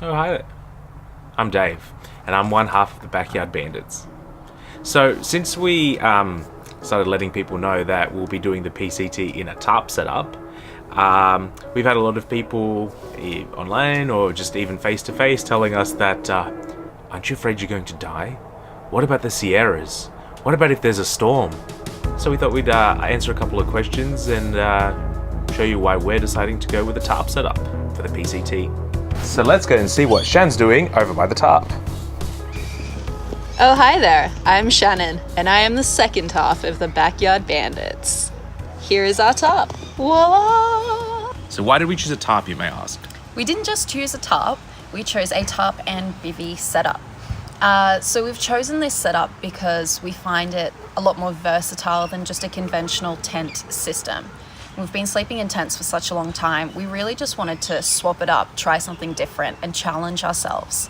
Oh, hi there. I'm Dave, and I'm one half of the Backyard Bandits. So, since we started letting people know that we'll be doing the PCT in a tarp setup, we've had a lot of people online or just even face to face telling us that, aren't you afraid you're going to die? What about the Sierras? What about if there's a storm? So, we thought we'd answer a couple of questions and show you why we're deciding to go with a tarp setup for the PCT. So let's go and see what Shan's doing over by the tarp. Oh, hi there. I'm Shannon, and I am the second half of the Backyard Bandits. Here is our tarp. Voila! So why did we choose a tarp, you may ask? We didn't just choose a tarp, we chose a tarp and bivvy setup. So we've chosen this setup because we find it a lot more versatile than just a conventional tent system. We've been sleeping in tents for such a long time, we really just wanted to swap it up, try something different, and challenge ourselves.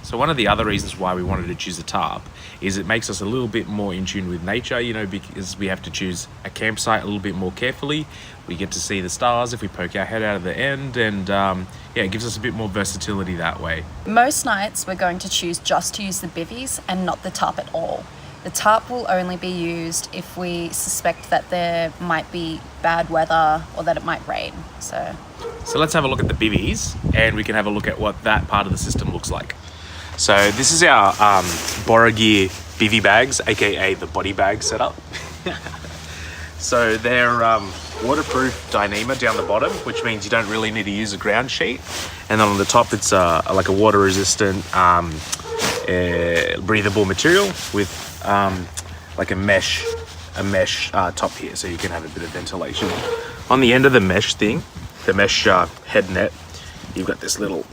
So one of the other reasons why we wanted to choose a tarp is it makes us a little bit more in tune with nature, because we have to choose a campsite a little bit more carefully. We get to see the stars if we poke our head out of the end, and it gives us a bit more versatility that way. Most nights we're going to choose just to use the bivvies and not the tarp at all. The tarp will only be used if we suspect that there might be bad weather or that it might rain. So let's have a look at the bivvies, and we can have a look at what that part of the system looks like. So this is our Gear bivvy bags, aka the body bag setup. So they're waterproof Dyneema down the bottom, which means you don't really need to use a ground sheet. And then on the top, it's like a water resistant, breathable material with like a mesh top here, so you can have a bit of ventilation. On the end of the mesh thing, the mesh head net, you've got this little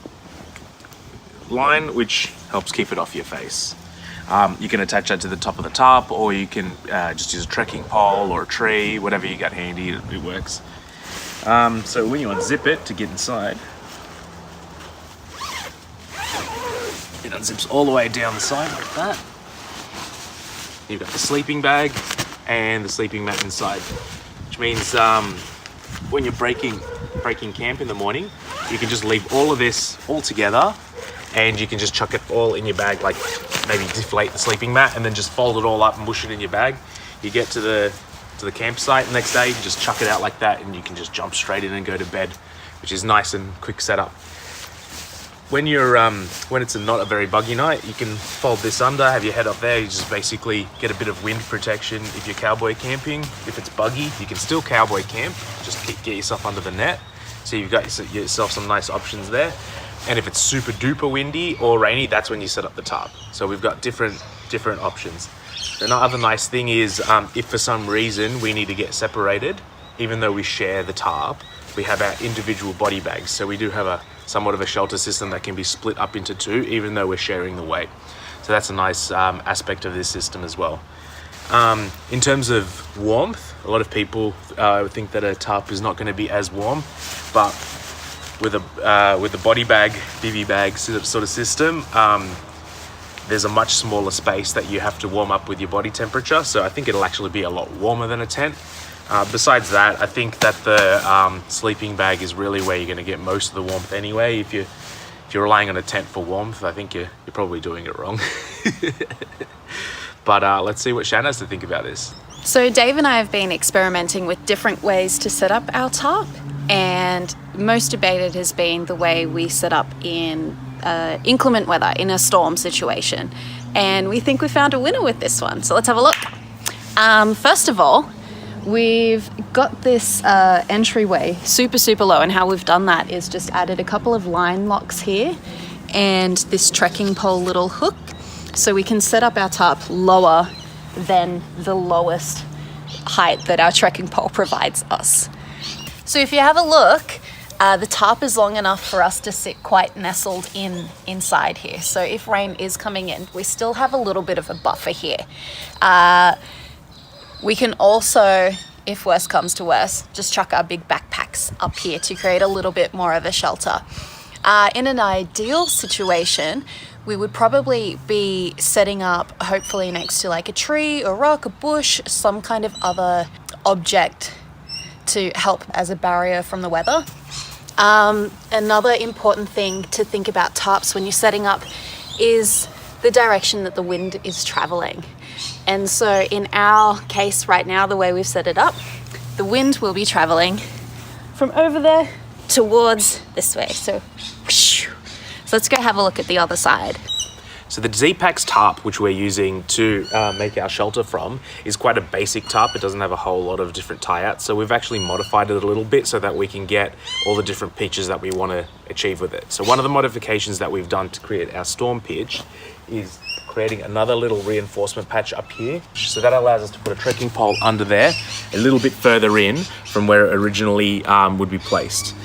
line which helps keep it off your face. You can attach that to the top of the tarp, or you can just use a trekking pole or a tree, whatever you got handy, it works. So when you unzip it to get inside, it unzips all the way down the side like that. You've got the sleeping bag and the sleeping mat inside, which means when you're breaking camp in the morning, you can just leave all of this all together, and you can just chuck it all in your bag, like maybe deflate the sleeping mat and then just fold it all up and mush it in your bag. You get to the campsite the next day, you can just chuck it out like that, and you can just jump straight in and go to bed, which is nice and quick setup. When it's not a very buggy night, you can fold this under, have your head up there. You just basically get a bit of wind protection if you're cowboy camping. If it's buggy, you can still cowboy camp, just get yourself under the net. So you've got yourself some nice options there. And if it's super duper windy or rainy, that's when you set up the tarp. So we've got different options. Another nice thing is if for some reason we need to get separated, even though we share the tarp, we have our individual body bags. So we do have somewhat of a shelter system that can be split up into two, even though we're sharing the weight. So that's a nice aspect of this system as well. In terms of warmth, a lot of people think that a tarp is not going to be as warm, but with the body bag, bivvy bag sort of system, there's a much smaller space that you have to warm up with your body temperature. So I think it'll actually be a lot warmer than a tent. Besides that, I think that the sleeping bag is really where you're going to get most of the warmth anyway. If you're relying on a tent for warmth, I think you're probably doing it wrong. But let's see what Shan has to think about this. So Dave and I have been experimenting with different ways to set up our tarp, and most debated has been the way we set up in inclement weather, in a storm situation. And we think we found a winner with this one, so let's have a look. First of all, we've got this entryway super low, and how we've done that is just added a couple of line locks here and this trekking pole little hook, so we can set up our tarp lower than the lowest height that our trekking pole provides us. So if you have a look, the tarp is long enough for us to sit quite nestled inside here. So if rain is coming in, we still have a little bit of a buffer here. We can also, if worse comes to worse, just chuck our big backpacks up here to create a little bit more of a shelter. In an ideal situation, we would probably be setting up hopefully next to like a tree, a rock, a bush, some kind of other object to help as a barrier from the weather. Another important thing to think about tarps when you're setting up is the direction that the wind is traveling. And so in our case right now, the way we've set it up, the wind will be traveling from over there towards this way. So let's go have a look at the other side. So the Z-Pack's tarp, which we're using to make our shelter from, is quite a basic tarp. It doesn't have a whole lot of different tie-outs. So we've actually modified it a little bit so that we can get all the different pitches that we want to achieve with it. So one of the modifications that we've done to create our storm pitch is creating another little reinforcement patch up here. So that allows us to put a trekking pole under there, a little bit further in from where it originally would be placed.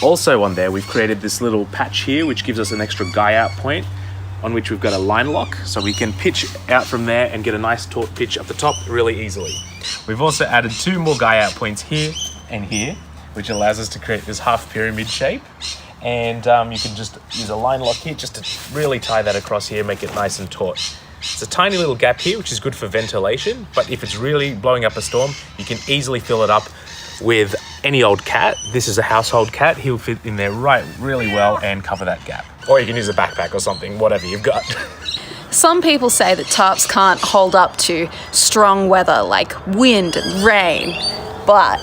Also on there, we've created this little patch here, which gives us an extra guy out point, on which we've got a line lock, so we can pitch out from there and get a nice taut pitch up the top really easily. We've also added 2 more guy out points here and here, which allows us to create this half pyramid shape. And you can just use a line lock here just to really tie that across here, make it nice and taut. It's a tiny little gap here, which is good for ventilation, but if it's really blowing up a storm, you can easily fill it up with any old cat. This is a household cat. He'll fit in there really well and cover that gap. Or you can use a backpack or something, whatever you've got. Some people say that tarps can't hold up to strong weather like wind and rain, but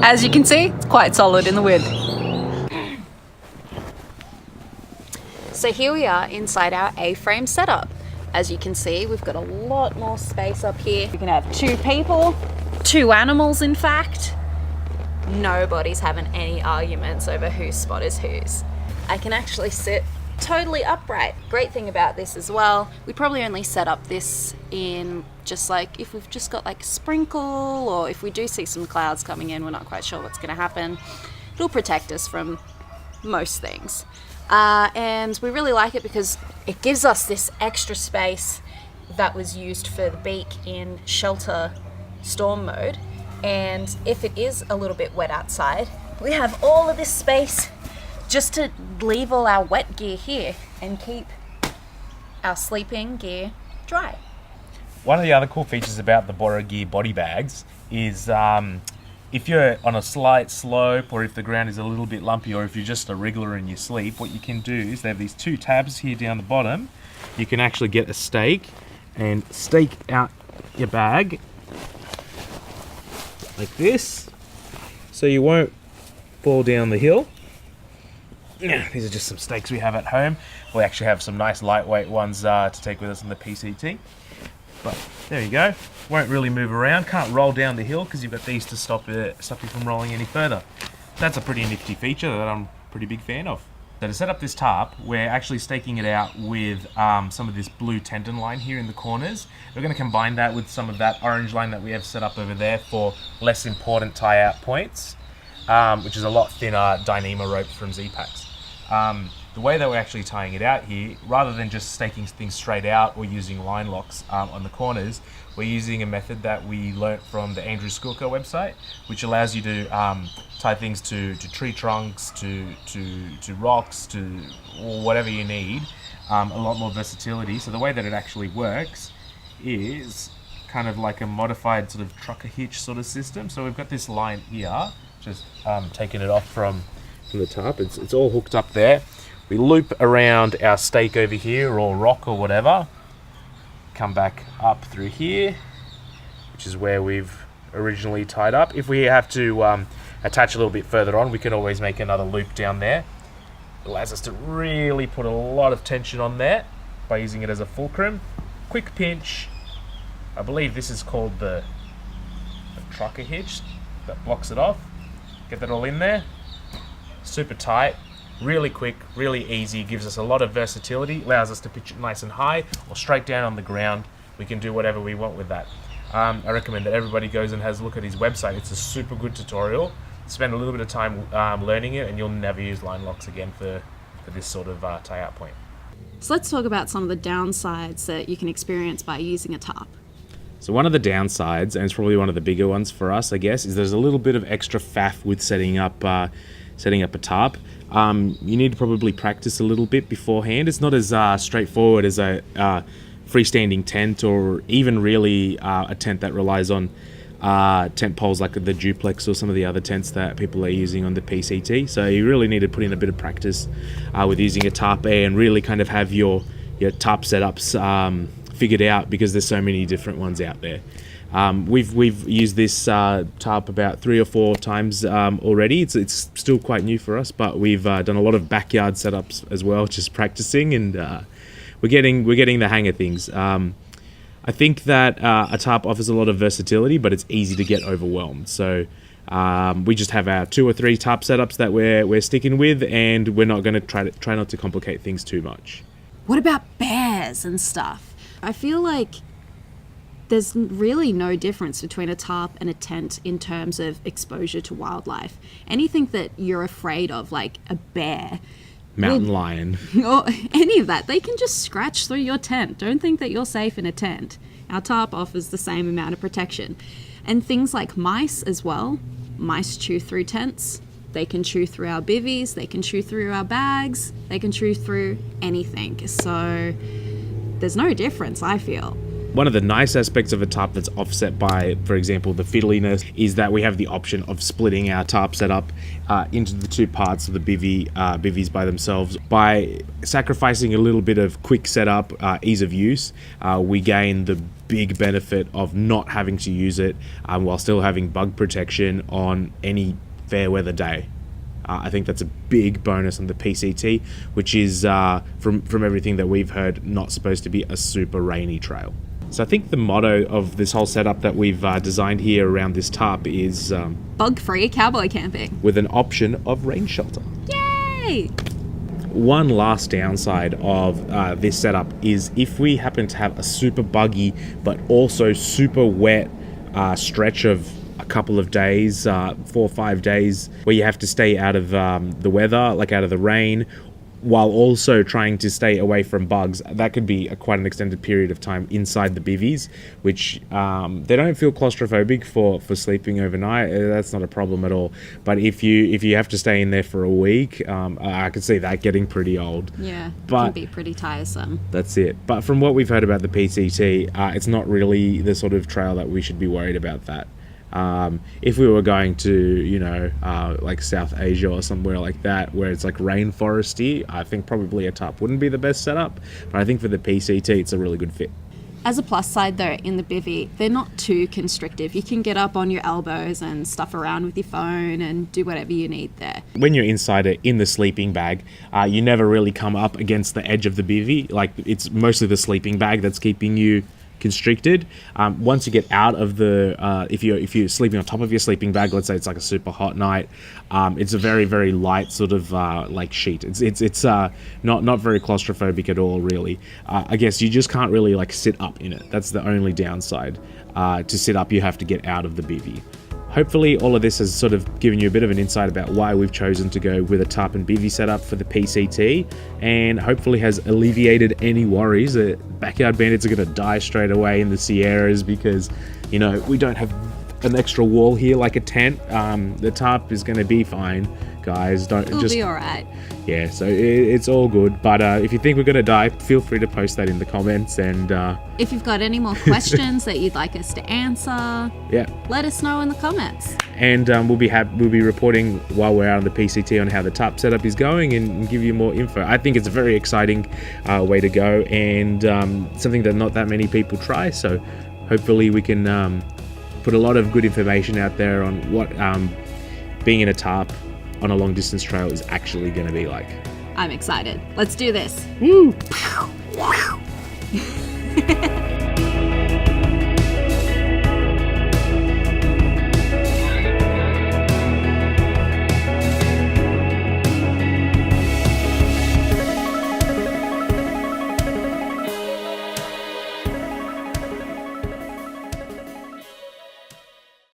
as you can see, it's quite solid in the wind. So here we are inside our A-frame setup. As you can see, we've got a lot more space up here. We can have 2 people, 2 animals in fact. Nobody's having any arguments over whose spot is whose. I can actually sit totally upright. Great thing about this as well, we probably only set up this in just like if we've just got like a sprinkle, or if we do see some clouds coming in, we're not quite sure what's going to happen. It'll protect us from most things. And we really like it because it gives us this extra space that was used for the beak in shelter storm mode. And if it is a little bit wet outside, we have all of this space just to leave all our wet gear here and keep our sleeping gear dry. One of the other cool features about the Bora Gear body bags is if you're on a slight slope, or if the ground is a little bit lumpy, or if you're just a wriggler in your sleep, what you can do is they have these 2 tabs here down the bottom. You can actually get a stake and stake out your bag like this, so you won't fall down the hill. These are just some stakes we have at home. We actually have some nice lightweight ones to take with us in the PCT. But there you go. Won't really move around. Can't roll down the hill because you've got these to stop you from rolling any further. That's a pretty nifty feature that I'm a pretty big fan of. So to set up this tarp, we're actually staking it out with some of this blue tendon line here in the corners. We're going to combine that with some of that orange line that we have set up over there for less important tie-out points, which is a lot thinner Dyneema rope from Z-Packs. The way that we're actually tying it out here, rather than just staking things straight out or using line locks on the corners, we're using a method that we learnt from the Andrew Skulka website, which allows you to tie things to tree trunks, to rocks, to whatever you need. A lot more versatility. So the way that it actually works is kind of like a modified sort of trucker hitch sort of system. So we've got this line here, just taking it off from the tarp. It's all hooked up there. We loop around our stake over here, or rock or whatever, come back up through here, which is where we've originally tied up. If we have to attach a little bit further on, we can always make another loop down there. It allows us to really put a lot of tension on there by using it as a fulcrum. Quick pinch. I believe this is called the trucker hitch that blocks it off. Get that all in there. Super tight. Really quick, really easy, gives us a lot of versatility, allows us to pitch it nice and high or straight down on the ground. We can do whatever we want with that. I recommend that everybody goes and has a look at his website. It's a super good tutorial. Spend a little bit of time learning it, and you'll never use line locks again for this sort of tie-out point. So let's talk about some of the downsides that you can experience by using a tarp. So one of the downsides, and it's probably one of the bigger ones for us, I guess, is there's a little bit of extra faff with setting up a tarp. you need to probably practice a little bit beforehand. It's not as straightforward as a freestanding tent, or even really a tent that relies on tent poles like the duplex or some of the other tents that people are using on the PCT. So you really need to put in a bit of practice with using a tarp and really kind of have your tarp setups figured out, because there's so many different ones out there. We've used this tarp about 3 or 4 times already. It's still quite new for us, but we've done a lot of backyard setups as well, just practicing, and we're getting the hang of things. I think that a tarp offers a lot of versatility, but it's easy to get overwhelmed. So we just have our 2 or 3 tarp setups that we're sticking with, and we're not going to try not to complicate things too much. What about bears and stuff? I feel like there's really no difference between a tarp and a tent in terms of exposure to wildlife. Anything that you're afraid of, like a bear, Mountain lion, or any of that, they can just scratch through your tent. Don't think that you're safe in a tent. Our tarp offers the same amount of protection. And things like mice as well. Mice chew through tents. They can chew through our bivvies. They can chew through our bags. They can chew through anything. So there's no difference, I feel. One of the nice aspects of a tarp that's offset by, for example, the fiddliness, is that we have the option of splitting our tarp setup into the 2 parts of the bivvies by themselves. By sacrificing a little bit of quick setup, ease of use, we gain the big benefit of not having to use it while still having bug protection on any fair weather day. I think that's a big bonus on the PCT, which is, from everything that we've heard, not supposed to be a super rainy trail. So I think the motto of this whole setup that we've designed here around this tarp is bug-free cowboy camping with an option of rain shelter. Yay! One last downside of this setup is if we happen to have a super buggy but also super wet stretch of a couple of days, 4 or 5 days, where you have to stay out of the weather, like out of the rain, while also trying to stay away from bugs, that could be quite an extended period of time inside the bivvies, which they don't feel claustrophobic for sleeping overnight. That's not a problem at all. But if you have to stay in there for a week, I could see that getting pretty old. Yeah, but can be pretty tiresome. That's it. But from what we've heard about the PCT, it's not really the sort of trail that we should be worried about that. If we were going to, like South Asia or somewhere like that, where it's like rainforesty, I think probably a tarp wouldn't be the best setup. But I think for the PCT, it's a really good fit. As a plus side though, in the bivvy, they're not too constrictive. You can get up on your elbows and stuff around with your phone and do whatever you need there. When you're inside it in the sleeping bag, you never really come up against the edge of the bivvy. Like, it's mostly the sleeping bag that's keeping you constricted. Once you get out of the if you're sleeping on top of your sleeping bag, let's say it's like a super hot night, it's a very, very light sort of like sheet. It's not very claustrophobic at all, really. I guess you just can't really like sit up in it. That's the only downside. To sit up, you have to get out of the bivvy. Hopefully all of this has sort of given you a bit of an insight about why we've chosen to go with a tarp and bivvy setup for the PCT, and hopefully has alleviated any worries that backyard bandits are going to die straight away in the Sierras because, we don't have an extra wall here like a tent. The tarp is going to be fine, guys. It'll be all right. Yeah, so it's all good. But if you think we're going to die, feel free to post that in the comments. And if you've got any more questions that you'd like us to answer, let us know in the comments. And we'll be reporting while we're out on the PCT on how the tarp setup is going and give you more info. I think it's a very exciting way to go, and something that not that many people try. So hopefully we can put a lot of good information out there on what being in a tarp on a long distance trail is actually going to be like. I'm excited. Let's do this. Woo!